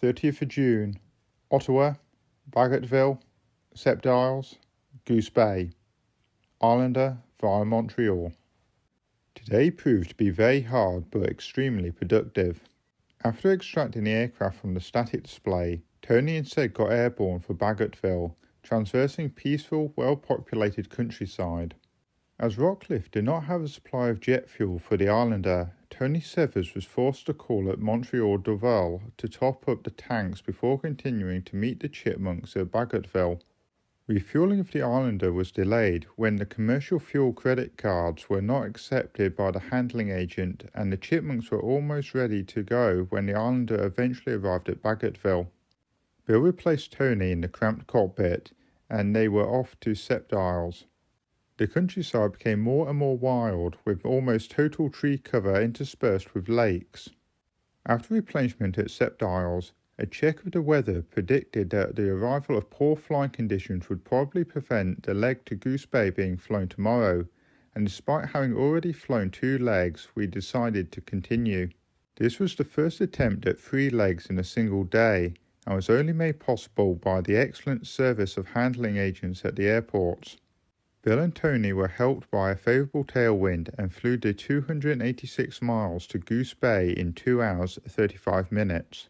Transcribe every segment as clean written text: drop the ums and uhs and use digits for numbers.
30th of June, Ottawa, Bagotville, Sept Isles, Goose Bay, Islander via Montreal. Today proved to be very hard but extremely productive. After extracting the aircraft from the static display, Tony and Sept got airborne for Bagotville, traversing peaceful, well-populated countryside. As Rockcliffe did not have a supply of jet fuel for the Islander, Tony Severs was forced to call at Montreal Duval to top up the tanks before continuing to meet the Chipmunks at Bagotville. Refueling of the Islander was delayed when the commercial fuel credit cards were not accepted by the handling agent, and the Chipmunks were almost ready to go when the Islander eventually arrived at Bagotville. Bill replaced Tony in the cramped cockpit, and they were off to Sept Isles. The countryside became more and more wild, with almost total tree cover interspersed with lakes. After replenishment at Sept Isles, a check of the weather predicted that the arrival of poor flying conditions would probably prevent the leg to Goose Bay being flown tomorrow, and despite having already flown 2 legs, we decided to continue. This was the first attempt at 3 legs in a single day, and was only made possible by the excellent service of handling agents at the airports. Bill and Tony were helped by a favourable tailwind and flew the 286 miles to Goose Bay in 2 hours 35 minutes.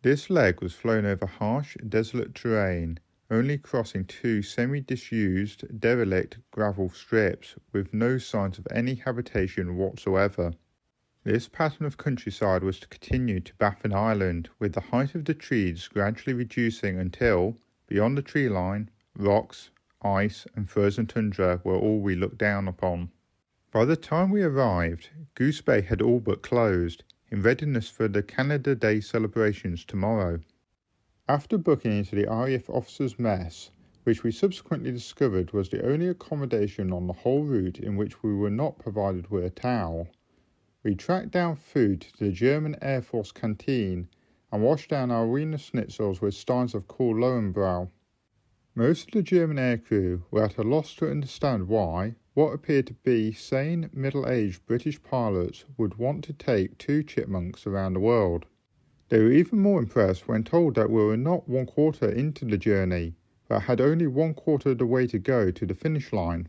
This leg was flown over harsh, desolate terrain, only crossing 2 semi-disused, derelict gravel strips with no signs of any habitation whatsoever. This pattern of countryside was to continue to Baffin Island, with the height of the trees gradually reducing until, beyond the tree line, rocks, ice and frozen tundra were all we looked down upon. By the time we arrived, Goose Bay had all but closed, in readiness for the Canada Day celebrations tomorrow. After booking into the RAF officers' mess, which we subsequently discovered was the only accommodation on the whole route in which we were not provided with a towel, we tracked down food to the German Air Force canteen and washed down our Wiener Schnitzels with steins of cool Löwenbräu. Most of the German aircrew were at a loss to understand why what appeared to be sane, middle-aged British pilots would want to take 2 Chipmunks around the world. They were even more impressed when told that we were not 1/4 into the journey, but had only 1/4 of the way to go to the finish line.